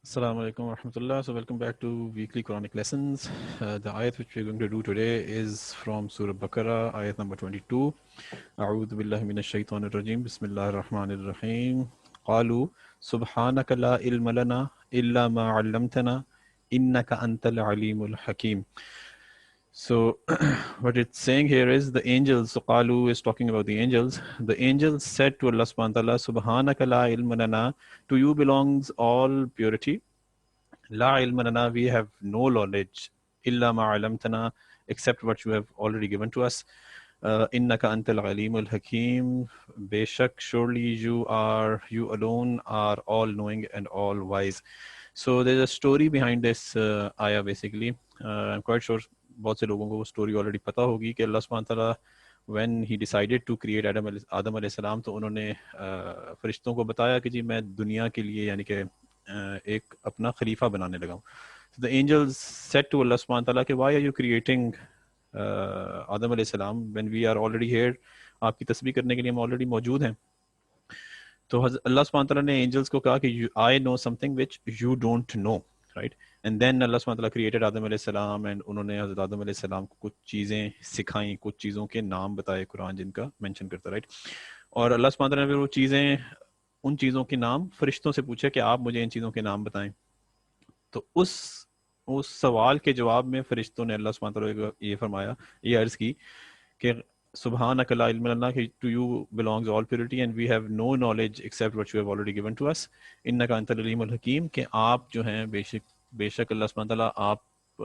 Assalamu alaikum wa rahmatullah. So welcome back to weekly Quranic lessons. The ayat which we're going to do today is from Surah Baqarah, ayat number 22. A'udhu billahi minash shaitanir rajim. Bismillahir rahmanir rahim. Qalu subhanaka la ilma lana illa ma 'allamtana innaka antal alimul hakim. So what it's saying here is the angels, so Qalu is talking about the angels. The angels said to Allah subhanahu wa ta'ala, subhanaka la ilma lana, to you belongs all purity. La ilma lana, we have no knowledge. Illa ma alamtana, except what you have already given to us. Innaka antal alimul hakim. Beshak, surely you alone are all knowing and all wise. So there's a story behind this ayah basically. I'm quite sure بہت سے لوگوں کو وہ story already پتہ ہوگی کہ اللہ سبحانہ تعالیٰ when he decided to create آدم علیہ السلام تو انہوں نے فرشتوں کو بتایا کہ جی میں دنیا کے لیے یعنی کہ ایک اپنا خلیفہ بنانے لگا ہوں. So the angels said to Allah سبحانہ تعالیٰ کہ why are you creating آدم علیہ السلام when we are already here, آپ کی تسبیح کرنے کے لیے ہم آلریڈی موجود ہیں. تو اللہ سبحانہ تعالیٰ نے اینجلس کو کہا کہ I know something which you don't know, right? And then اللہ سبحانہ تعالیٰ created آدم علیہ السلام and انہوں نے حضرت آدم علیہ السلام کو کچھ چیزیں سکھائیں, کچھ چیزوں کے نام بتائے قرآن جن کا مینشن کرتا, رائٹ. اور اللہ سبحانہ تعالیٰ نے پھر وہ چیزیں, ان چیزوں کے نام فرشتوں سے پوچھے کہ آپ مجھے ان چیزوں کے نام بتائیں. تو اس سوال کے جواب میں فرشتوں نے اللہ سبحانہ تعالیٰ کو یہ فرمایا, یہ عرض کی کہ سبحانک لا علم لنا, to you belongs all purity and we have no knowledge except what you have already given to us. انک انت العلیم الحکیم, کہ آپ جو ہیں بے شک اللہ سبحانہ تعالیٰ آپ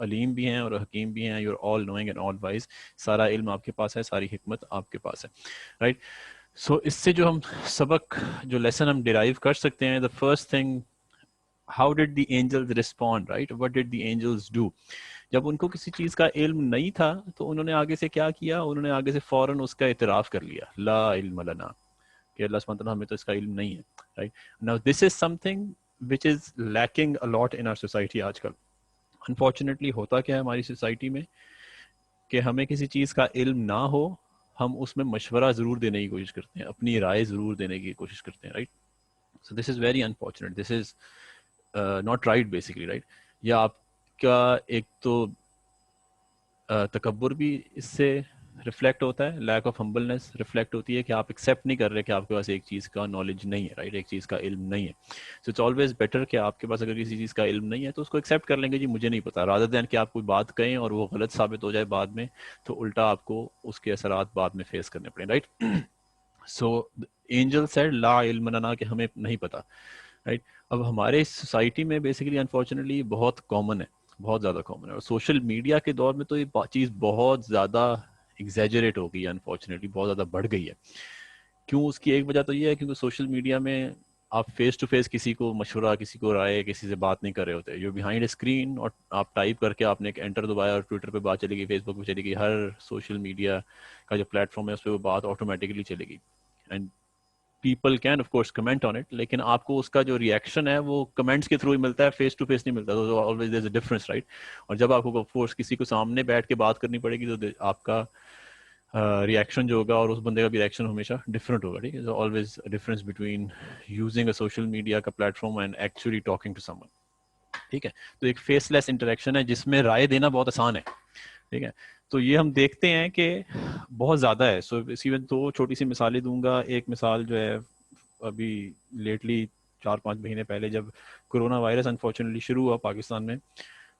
علیم بھی ہیں اور حکیم بھی ہیں. you're all knowing and all wise, سارا علم آپ کے پاس ہے, ساری حکمت آپ کے پاس ہے, رائٹ. سو اس سے جو ہم سبق, جو لیسن ہم ڈیرائیو کر سکتے ہیں, the first thing, how did the angels respond, right? What did the angels do? جب ان کو کسی چیز کا علم نہیں تھا تو انہوں نے آگے سے کیا کیا, انہوں نے آگے سے فوراً اس کا اعتراف کر لیا, لا علم لنا, کہ اللہ سبحانہ تعالیٰ ہمیں تو اس کا علم نہیں ہے, right? Now this is something which is lacking a lot in our society آج کل. Unfortunately ہوتا کیا ہے ہماری سوسائٹی میں کہ ہمیں کسی چیز کا علم نہ ہو, ہم اس میں مشورہ ضرور دینے کی کوشش کرتے ہیں, اپنی رائے ضرور دینے کی کوشش کرتے ہیں, right? So this is very unfortunate. This is not right basically, right? یا آپ کا ایک تو تکبر بھی اس سے ریفلیکٹ ہوتا ہے, لیک آف ہمبلنس ریفلیکٹ ہوتی ہے کہ آپ ایکسیپٹ نہیں کر رہے کہ آپ کے پاس ایک چیز کا نالج نہیں ہے, رائٹ, ایک چیز کا علم نہیں ہے. سو اٹس آلویز بیٹر کہ آپ کے پاس اگر کسی چیز کا علم نہیں ہے تو اس کو ایکسیپٹ کر لیں گے, جی مجھے نہیں پتا, رادر دین کہ آپ کوئی بات کہیں اور وہ غلط ثابت ہو جائے بعد میں, تو الٹا آپ کو اس کے اثرات بعد میں فیس کرنے پڑیں, رائٹ. سو اینجل سیڈ لا علم لنا, کہ ہمیں نہیں پتا, رائٹ. اب ہمارے سوسائٹی میں بیسیکلی انفارچونیٹلی بہت کامن ہے, بہت زیادہ کامن ہے, اور سوشل میڈیا کے دور میں تو یہ چیز بہت زیادہ ایگزیجریٹ ہو گئی ہے, انفارچونیٹلی بہت زیادہ بڑھ گئی ہے. کیوں؟ اس کی ایک وجہ تو یہ ہے کیونکہ سوشل میڈیا میں آپ فیس ٹو فیس کسی کو مشورہ, کسی کو رائے, کسی سے بات نہیں کر رہے ہوتے, یو بیہائنڈ اے اسکرین, اور آپ ٹائپ کر کے آپ نے ایک انٹر دبایا اور ٹویٹر پہ بات چلے گی, فیس بک پہ چلے گی, ہر سوشل میڈیا کا جو پلیٹ فارم ہے اس پہ وہ بات آٹومیٹکلی چلے گی, and people can of course comment on it, لیکن آپ کو اس کا جو ریئیکشن ہے وہ کمنٹس کے تھرو ہی ملتا ہے, فیس ٹو فیس نہیں ملتا, تو always there is a difference, right. اور جب آپ کو آف کورس کسی کو سامنے بیٹھ کے بات کرنی پڑے گی تو آپ کا ریئیکشن جو ہوگا اور اس بندے کا بھی ریئیکشن ہمیشہ ڈفرنٹ ہوگا, ٹھیک ہے. So always difference between using a social media کا platform and actually talking to someone, ٹھیک ہے. تو ایک فیس لیس انٹریکشن ہے جس میں رائے دینا بہت آسان ہے, ٹھیک ہے. تو یہ ہم دیکھتے ہیں کہ بہت زیادہ ہے. سو اسی میں دو چھوٹی سی مثالیں دوں گا. ایک مثال جو ہے ابھی لیٹلی 4-5 مہینے پہلے جب کرونا وائرس انفارچونیٹلی شروع ہوا پاکستان میں,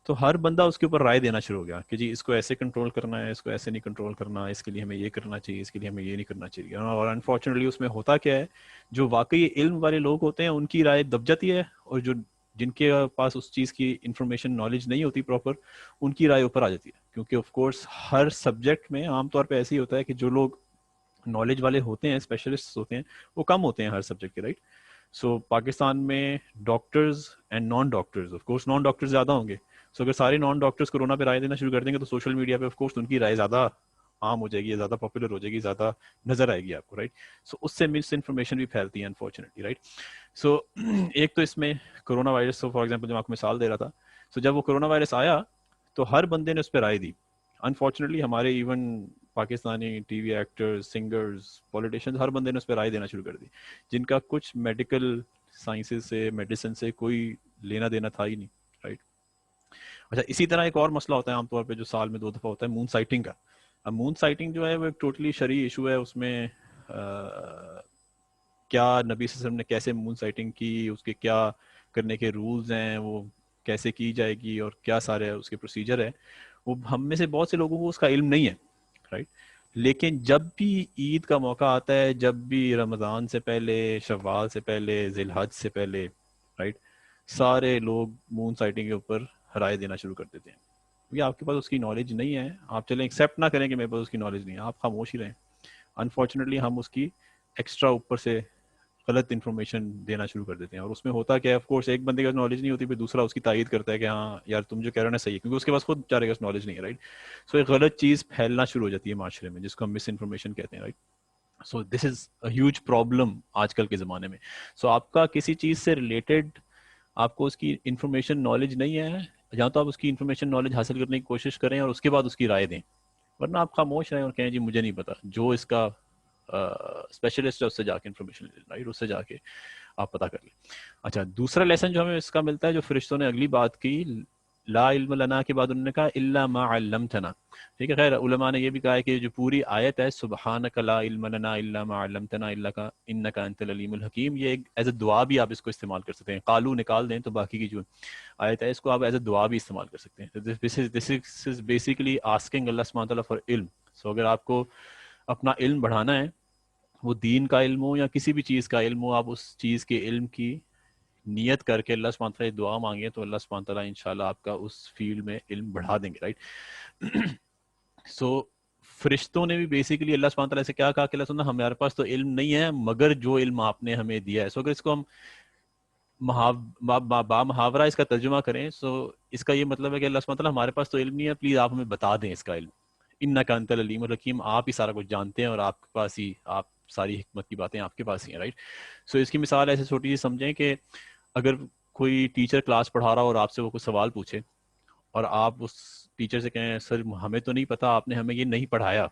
تو ہر بندہ اس کے اوپر رائے دینا شروع ہو گیا کہ جی اس کو ایسے کنٹرول کرنا ہے, اس کو ایسے نہیں کنٹرول کرنا, اس کے لیے ہمیں یہ کرنا چاہیے, اس کے لیے ہمیں یہ نہیں کرنا چاہیے. اور انفارچونیٹلی اس میں ہوتا کیا ہے, جو واقعی علم والے لوگ ہوتے ہیں ان کی رائے دب جاتی ہے, اور جو جن کے پاس اس چیز کی انفارمیشن نالج نہیں ہوتی پراپر, ان کی رائے اوپر آ جاتی ہے. کیونکہ آف کورس ہر سبجیکٹ میں عام طور پہ ایسے ہی ہوتا ہے کہ جو لوگ نالج والے ہوتے ہیں, اسپیشلسٹ ہوتے ہیں, وہ کم ہوتے ہیں ہر سبجیکٹ کے, رائٹ. سو پاکستان میں doctors and non doctors, of course naan doctors زیادہ ہوں گے. سو اگر سارے نان ڈاکٹرز کورونا پہ رائے دینا شروع کر دیں گے تو سوشل میڈیا پہ آف کورس ان کی رائے زیادہ عام ہو جائے گی, زیادہ پاپولر ہو جائے گی, زیادہ نظر آئے گی آپ کو, رائٹ. سو اس سے مس انفارمیشن بھی پھیلتی ہے انفارچونیٹلی, رائٹ. سو ایک تو اس میں کرونا وائرس, فار ایگزامپل جو آپ کو مثال دے رہا تھا, سو جب وہ کرونا وائرس آیا تو ہر بندے نے اس پہ رائے دی. انفارچونیٹلی ہمارے even Pakistani TV actors, singers, politicians, ہر بندے نے اس پہ رائے دینا شروع کر دی, جن کا کچھ میڈیکل سائنسز سے, میڈیسن سے کوئی لینا دینا تھا ہی نہیں, رائٹ. اچھا, اسی طرح ایک اور مسئلہ ہوتا ہے عام طور پہ جو سال میں 2 دفعہ ہوتا ہے, مون سائٹنگ کا. اب مون سائٹنگ جو ہے وہ ایک ٹوٹلی شرعی ایشو ہے. اس میں کیا نبی صلی اللہ علیہ وسلم نے کیسے مون سائٹنگ کی, اس کے کیا کرنے کے رولز ہیں, وہ کیسے کی جائے گی, اور کیا سارے اس کے پروسیجر ہے, وہ ہم میں سے بہت سے لوگوں کو اس کا علم نہیں ہے, رائٹ. لیکن جب بھی عید کا موقع آتا ہے, جب بھی رمضان سے پہلے, شوال سے پہلے, ذی الحج سے پہلے, رائٹ, سارے لوگ مون سائٹنگ کے اوپر رائے دینا شروع کر دیتے ہیں. کیونکہ آپ کے پاس اس کی نالج نہیں ہے. آپ چلیں ایکسیپٹ نہ کریں کہ میرے پاس اس کی نالج نہیں ہے, آپ خاموش ہی رہیں. انفارچونیٹلی ہم اس کی ایکسٹرا اوپر سے غلط انفارمیشن دینا شروع کر دیتے ہیں. اور اس میں ہوتا کہ آف کورس ایک بندے کا نالج نہیں ہوتی, پھر دوسرا اس کی تائید کرتا ہے کہ ہاں یار تم جو کہہ رہے ہو نا صحیح ہے, کیونکہ اس کے پاس خود چارے کا نالج نہیں ہے, رائٹ. سو ایک غلط چیز پھیلنا شروع ہو جاتی ہے معاشرے میں, جس کو ہم مس انفارمیشن کہتے ہیں, right. So this is a huge problem آج کل کے زمانے میں. سو آپ کا کسی چیز سے ریلیٹڈ آپ کو اس کی انفارمیشن نالج نہیں ہے, جہاں تو آپ اس کی انفارمیشن نالج حاصل کرنے کی کوشش کریں اور اس کے بعد اس کی رائے دیں, ورنہ آپ خاموش رہیں اور کہیں جی مجھے نہیں پتا. جو اس کا اسپیشلسٹ ہے اس سے جا کے انفارمیشن لے لیں, رائٹ, اس سے جا کے آپ پتہ کر لیں. اچھا, دوسرا لیسن جو ہمیں اس کا ملتا ہے, جو فرشتوں نے اگلی بات کی لا علم لنا کے بعد انہوں نے کہا الا ما علمتنا, ٹھیک ہے. خیر علماء نے یہ بھی کہا ہے کہ جو پوری آیت ہے سبحانک لا علم لنا الا ما علمتنا انک انت العلیم الحکیم, یہ ایک ایز اے دعا بھی آپ اس کو استعمال کر سکتے ہیں. قالو نکال دیں تو باقی کی جو آیت ہے اس کو آپ ایز اے دعا بھی استعمال کر سکتے ہیں. دس از بیسیکلی آسکنگ اللہ سبحانہ تعالیٰ فار علم. سو اگر آپ کو اپنا علم بڑھانا ہے, وہ دین کا علم ہو یا کسی بھی چیز کا علم ہو, آپ اس چیز کے علم کی نیت کر کے اللہ سبحانہ تعالیٰ دعا مانگیں تو اللہ سبحانہ تعالیٰ انشاءاللہ آپ کا اس فیلڈ میں علم بڑھا دیں گے, رائٹ. سو فرشتوں نے بھی بیسیکلی اللہ سبحانہ تعالیٰ سے کیا کہا کہ اللہ سبحانہ ہمارے پاس تو علم نہیں ہے مگر جو علم آپ نے ہمیں دیا ہے. سو اگر اس کو ہم با محاورہ اس کا ترجمہ کریں, سو اس کا یہ مطلب ہے کہ اللہ سبحانہ تعالیٰ ہمارے پاس تو علم نہیں ہے, پلیز آپ ہمیں بتا دیں اس کا علم. انک انت العلیم الحکیم, آپ ہی سارا کچھ جانتے ہیں اور آپ کے پاس ہی آپ ساری حکمت کی باتیں آپ کے پاس ہی ہیں, رائٹ. سو اس کی مثال ایسے چھوٹی سی سمجھیں کہ اگر کوئی ٹیچر کلاس پڑھا رہا ہو اور آپ سے وہ کچھ سوال پوچھے اور آپ اس ٹیچر سے کہیں سر ہمیں تو نہیں پتا, آپ نے ہمیں یہ نہیں پڑھایا,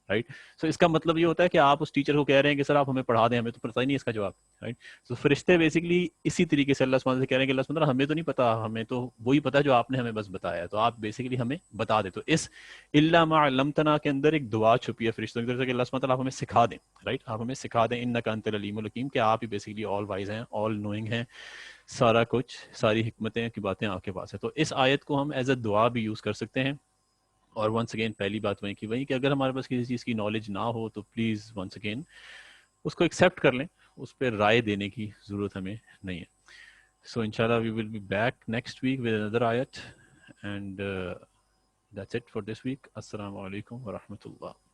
رائٹ. سو اس کا مطلب یہ ہوتا ہے کہ آپ اس ٹیچر کو کہہ رہے ہیں کہ سر آپ ہمیں پڑھا دیں, ہمیں تو پتہ ہی نہیں اس کا جواب, رائٹ. سو فرشتے بیسکلی اسی طریقے سے اللہ سبحانہ سے کہہ رہے ہیں کہ اللہ سبحانہ ہمیں تو نہیں پتا, ہمیں تو وہی پتا جو آپ نے ہمیں بس بتایا ہے, تو آپ بیسکلی ہمیں بتا دیں. تو اس الا ما علمتنا کے اندر ایک دعا چھپی ہے فرشتوں کی طرف سے کہ اللہ سبحانہ آپ ہمیں سکھا دیں, رائٹ, آپ ہمیں سکھا دیں انک انت العلیم الحکیم, کہ آپ ہی بیسکلی آل وائز ہیں, آل نوئنگ ہیں, سارا کچھ ساری حکمتیں کی باتیں آپ کے پاس ہے. تو اس آیت کو ہم ایز اے دعا بھی یوز کر سکتے ہیں. اور ونس اگین پہلی بات وہیں کہ اگر ہمارے پاس کسی چیز کی نالج نہ ہو تو پلیز ونس اگین اس کو ایکسیپٹ کر لیں, اس پہ رائے دینے کی ضرورت ہمیں نہیں ہے. سو انشاءاللہ we will be back next week with اندر آیت, and that's it for this week. السلام علیکم ورحمۃ اللہ.